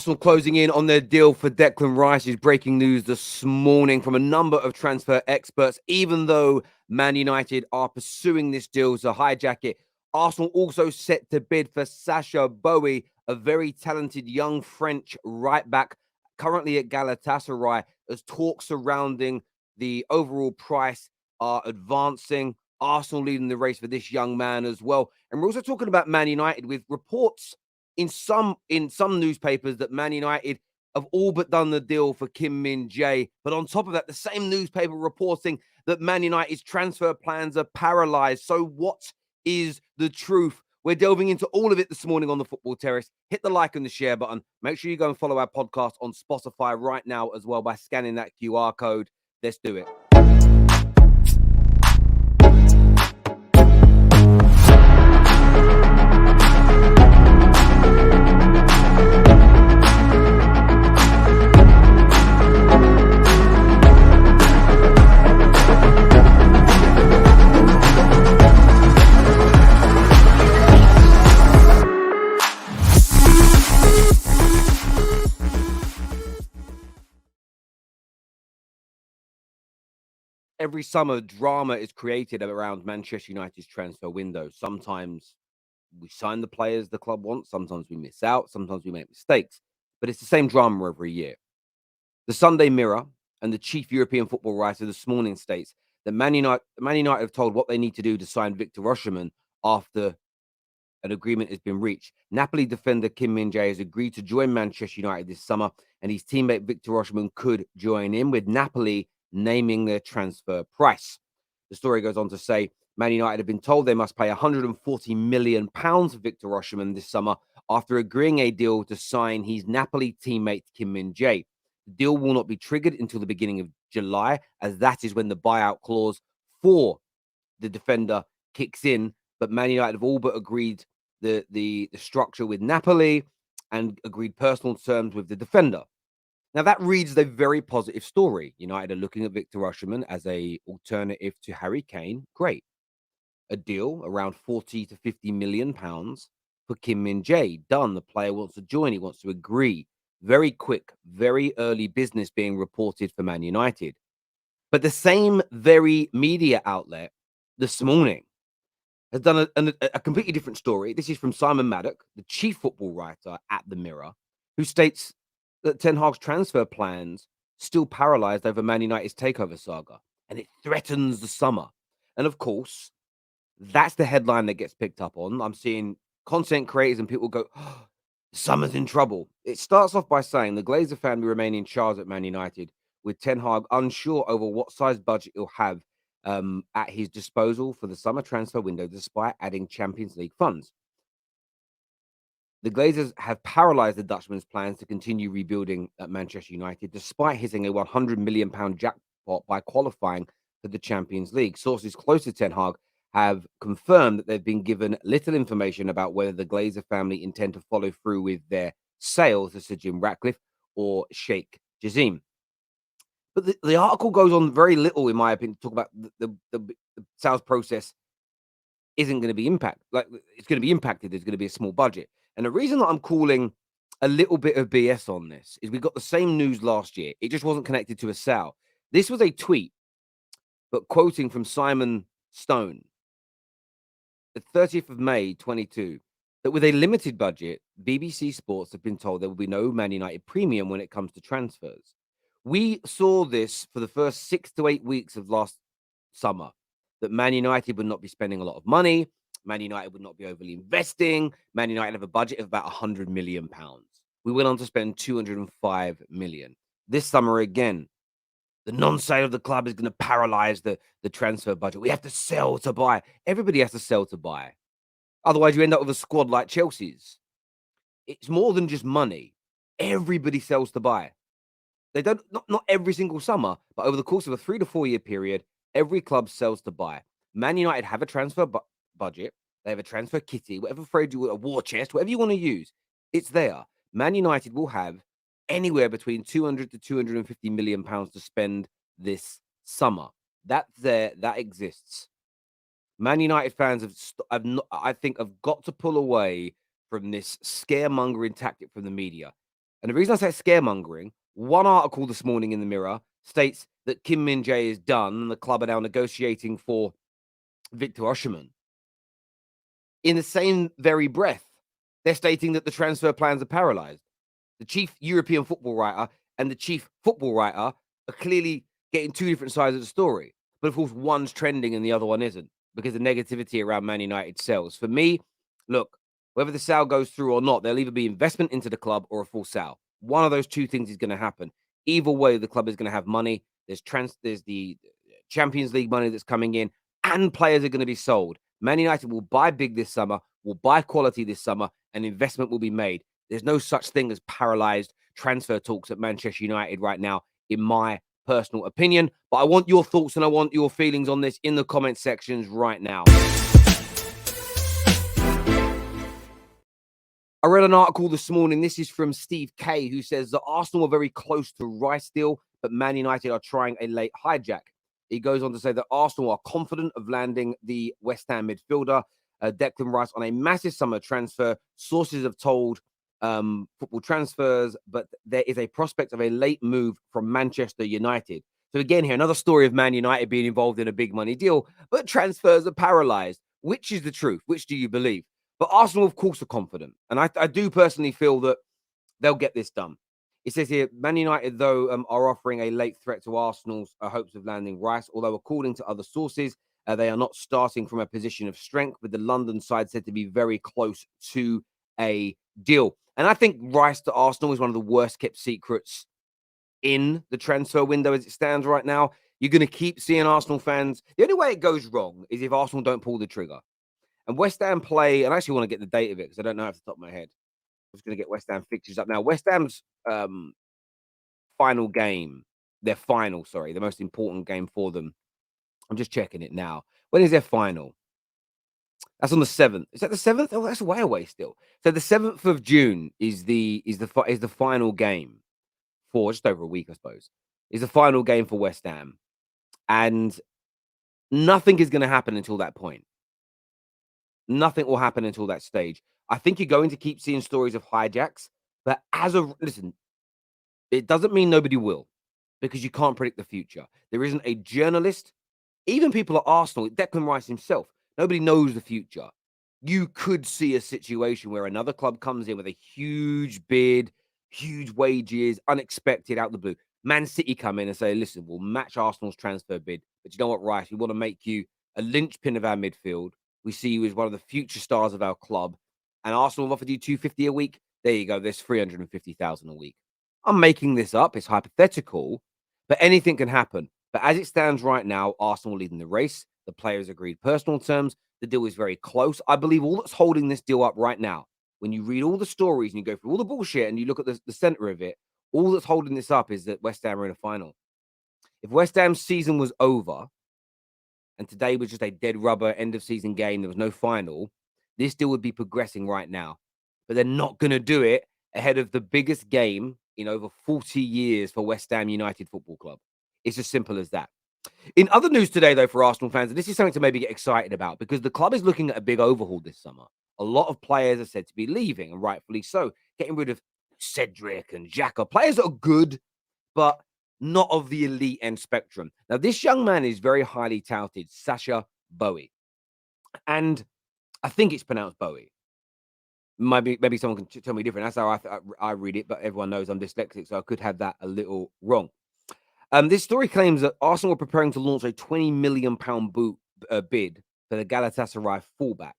Arsenal closing in on their deal for Declan Rice is breaking news this morning from a number of transfer experts. Even though Man United are pursuing this deal to hijack it, Arsenal also set to bid for Sacha Boey, a very talented young French right back, currently at Galatasaray, as talks surrounding the overall price are advancing. Arsenal leading the race for this young man as well. And we're also talking about Man United with reports in some newspapers that Man United have all but done the deal for Min-Jae. But on top of that, the same newspaper reporting that Man United's transfer plans are paralyzed. So what is the truth? We're delving into all of it this morning on the Football Terrace. Hit the like and the share button. Make sure you go and follow our podcast on Spotify right now as well by scanning that QR code. Let's do it. Every summer, drama is created around Manchester United's transfer window. Sometimes we sign the players the club wants, sometimes we miss out, sometimes we make mistakes, but it's the same drama every year. The Sunday Mirror and the chief European football writer this morning states that Man United have told what they need to do to sign Victor Osimhen after an agreement has been reached. Napoli defender Min-Jae has agreed to join Manchester United this summer, and his teammate Victor Osimhen could join in, with Napoli naming their transfer price. The story goes on to say Man United have been told they must pay £140 million for Victor Osimhen this summer after agreeing a deal to sign his Napoli teammate Min-Jae. The deal will not be triggered until the beginning of July, as that is when the buyout clause for the defender kicks in. But Man United have all but agreed the structure with Napoli and agreed personal terms with the defender. Now, that reads a very positive story. United are looking at Victor Osimhen as an alternative to Harry Kane. Great. A deal around 40 to 50 million pounds for Min-Jae. Done. The player wants to join. He wants to agree. Very quick, very early business being reported for Man United. But the same very media outlet this morning has done a completely different story. This is from Simon Maddock, the chief football writer at The Mirror, who states that Ten Hag's transfer plans still paralyzed over Man United's takeover saga, and it threatens the summer. And of course, that's the headline that gets picked up on. I'm seeing content creators and people go, oh, summer's in trouble. It starts off by saying the Glazer family remain in charge at Man United, with Ten Hag unsure over what size budget he'll have at his disposal for the summer transfer window, despite adding Champions League funds. The Glazers have paralyzed the Dutchman's plans to continue rebuilding at Manchester United, despite hitting a £100 million jackpot by qualifying for the Champions League. Sources close to Ten Hag have confirmed that they've been given little information about whether the Glazer family intend to follow through with their sale to Sir Jim Ratcliffe or Sheikh Jassim. But the article goes on very little, in my opinion, to talk about the sales process isn't going to be impacted. Like, it's going to be impacted. There's going to be a small budget. And the reason that I'm calling a little bit of BS on this is we got the same news last year. It just wasn't connected to a sale. This was a tweet, but quoting from Simon Stone, the 30th of May, 22, that with a limited budget, BBC Sports have been told there will be no Man United premium when it comes to transfers. We saw this for the first 6 to 8 weeks of last summer, that Man United would not be spending a lot of money. Man United would not be overly investing. Man United have a budget of about £100 million. We went on to spend £205 million. This summer again, the non-sale of the club is going to paralyze the transfer budget. We have to sell to buy. Everybody has to sell to buy. Otherwise, you end up with a squad like Chelsea's. It's more than just money. Everybody sells to buy. They don't, not every single summer, but over the course of a 3 to 4 year period, every club sells to buy. Man United have a transfer budget. They have a transfer kitty, whatever phrase you want, a war chest, whatever you want to use. It's there. Man United will have anywhere between 200 to 250 million pounds to spend this summer. That's there. That exists. Man United fans I think have got to pull away from this scaremongering tactic from the media. And the reason I say scaremongering, one article this morning in the Mirror states that Kim Min-Jae is done and the club are now negotiating for Victor Osimhen. In the same very breath, they're stating that the transfer plans are paralyzed. The chief European football writer and the chief football writer are clearly getting two different sides of the story. But of course, one's trending and the other one isn't because the negativity around Man United sells. For me, look, whether the sale goes through or not, there'll either be investment into the club or a full sale. One of those two things is going to happen. Either way, the club is going to have money. There's the Champions League money that's coming in, and players are going to be sold. Man United will buy big this summer, will buy quality this summer, and investment will be made. There's no such thing as paralyzed transfer talks at Manchester United right now, in my personal opinion. But I want your thoughts and I want your feelings on this in the comment sections right now. I read an article this morning. This is from Steve K, who says that Arsenal are very close to Rice deal, but Man United are trying a late hijack. He goes on to say that Arsenal are confident of landing the West Ham midfielder, Declan Rice, on a massive summer transfer. Sources have told Football Transfers, but there is a prospect of a late move from Manchester United. So again, here, another story of Man United being involved in a big money deal, but transfers are paralyzed. Which is the truth? Which do you believe? But Arsenal, of course, are confident. And I do personally feel that they'll get this done. It says here, Man United, though, are offering a late threat to Arsenal's hopes of landing Rice, although according to other sources, they are not starting from a position of strength, with the London side said to be very close to a deal. And I think Rice to Arsenal is one of the worst kept secrets in the transfer window as it stands right now. You're going to keep seeing Arsenal fans. The only way it goes wrong is if Arsenal don't pull the trigger. And West Ham play, and I actually want to get the date of it because I don't know off the top of my head. I'm just going to get West Ham fixtures up now. West Ham's final game, their final, sorry, the most important game for them. I'm just checking it now. When is their final? That's on the 7th. Is that the 7th? Oh, that's way away still. So the 7th of June is the final game for just over a week, I suppose. Is the final game for West Ham. And nothing is going to happen until that point. Nothing will happen until that stage. I think you're going to keep seeing stories of hijacks, but listen, it doesn't mean nobody will, because you can't predict the future. There isn't a journalist, even people at Arsenal, Declan Rice himself, nobody knows the future. You could see a situation where another club comes in with a huge bid, huge wages, unexpected out the blue. Man City come in and say, listen, we'll match Arsenal's transfer bid, but you know what, Rice, we want to make you a linchpin of our midfield. We see you as one of the future stars of our club, and Arsenal have offered you 250 a week. There you go. There's 350,000 a week. I'm making this up. It's hypothetical, but anything can happen. But as it stands right now, Arsenal leading the race. The players agreed personal terms. The deal is very close. I believe all that's holding this deal up right now, when you read all the stories and you go through all the bullshit and you look at the center of it, all that's holding this up is that West Ham are in a final. If West Ham's season was over, and today was just a dead rubber end of season game, there was no final, this deal would be progressing right now. But they're not going to do it ahead of the biggest game in over 40 years for West Ham United Football Club. It's as simple as that. In other news today, though, for Arsenal fans, and this is something to maybe get excited about because the club is looking at a big overhaul this summer. A lot of players are said to be leaving, and rightfully so, getting rid of Cedric and Xhaka, players that are good, but not of the elite end spectrum. Now, this young man is very highly touted, Sacha Boey. And I think it's pronounced Bowie. Maybe someone can tell me different. That's how I read it, but everyone knows I'm dyslexic, so I could have that a little wrong. This story claims that Arsenal are preparing to launch a £20 million bid for the Galatasaray fullback.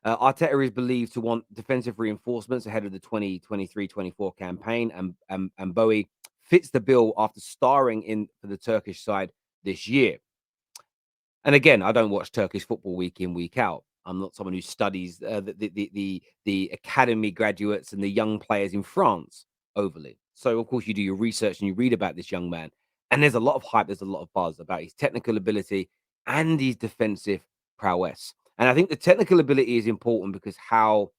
Arteta is believed to want defensive reinforcements ahead of the 2023-24 campaign, and Bowie fits the bill after starring in for the Turkish side this year. And again, I don't watch Turkish football week in, week out. I'm not someone who studies the academy graduates and the young players in France overly. So, of course, you do your research and you read about this young man. And there's a lot of hype, there's a lot of buzz about his technical ability and his defensive prowess. And I think the technical ability is important because how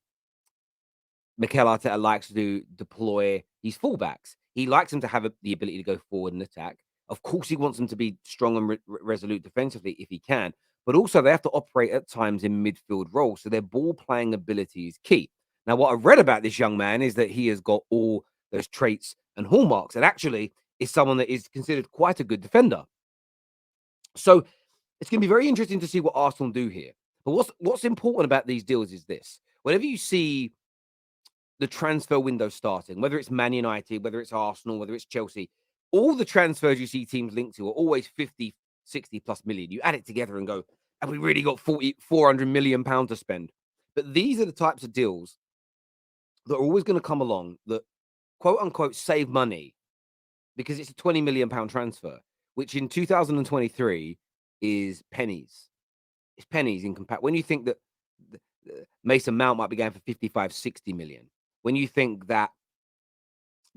Mikel Arteta likes to deploy his fullbacks. He likes them to have the ability to go forward and attack. Of course, he wants them to be strong and resolute defensively if he can. But also, they have to operate at times in midfield roles. So their ball playing ability is key. Now, what I've read about this young man is that he has got all those traits and hallmarks, and actually is someone that is considered quite a good defender. So it's going to be very interesting to see what Arsenal do here. But what's important about these deals is this: whenever you see the transfer window starting, whether it's Man United, whether it's Arsenal, whether it's Chelsea, all the transfers you see teams linked to are always 50, 60 plus million. You add it together and go, have we really got 400 million pounds to spend? But these are the types of deals that are always going to come along that quote unquote save money because it's a 20 million pound transfer, which in 2023 is pennies. It's pennies in comparison. When you think that Mason Mount might be going for 55, 60 million, when you think that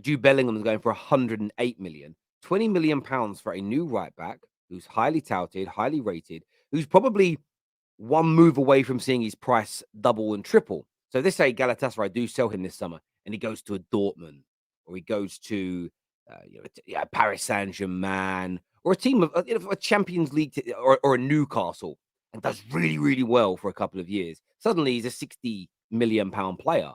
Jude Bellingham is going for 108 million, 20 million pounds for a new right back who's highly touted, highly rated, who's probably one move away from seeing his price double and triple. So let's say Galatasaray do sell him this summer and he goes to a Dortmund or he goes to Paris Saint-Germain or a team of a Champions League or a Newcastle and does really, really well for a couple of years. Suddenly he's a 60 million pound player.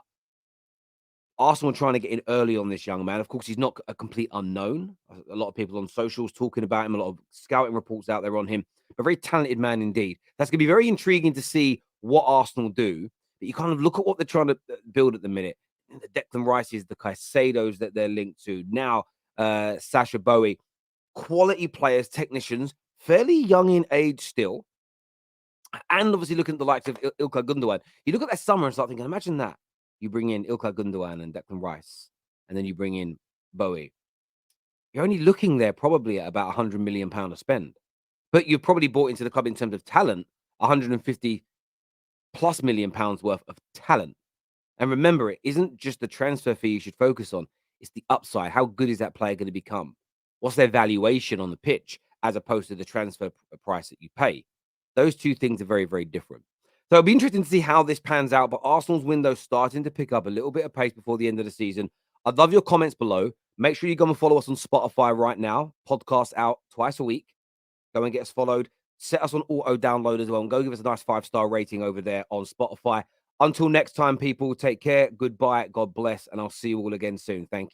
Arsenal trying to get in early on this young man. Of course, he's not a complete unknown. A lot of people on socials talking about him, a lot of scouting reports out there on him. A very talented man indeed. That's going to be very intriguing to see what Arsenal do. But you kind of look at what they're trying to build at the minute. The Declan Rices, the Caicedos that they're linked to. Now, Sacha Boey. Quality players, technicians, fairly young in age still. And obviously looking at the likes of Ilkay Gundogan. You look at that summer and start thinking, imagine that. You bring in Ilkay Gundogan and Declan Rice, and then you bring in Boey. You're only looking there probably at about 100 million pound to spend. But you've probably bought into the club in terms of talent, 150 plus million pounds worth of talent. And remember, it isn't just the transfer fee you should focus on. It's the upside. How good is that player going to become? What's their valuation on the pitch as opposed to the transfer price that you pay? Those two things are very, very different. So it'll be interesting to see how this pans out. But Arsenal's window starting to pick up a little bit of pace before the end of the season. I'd love your comments below. Make sure you go and follow us on Spotify right now. Podcast out twice a week. Go and get us followed. Set us on auto download as well. And go give us a nice 5-star rating over there on Spotify. Until next time, people, take care. Goodbye. God bless. And I'll see you all again soon. Thank you.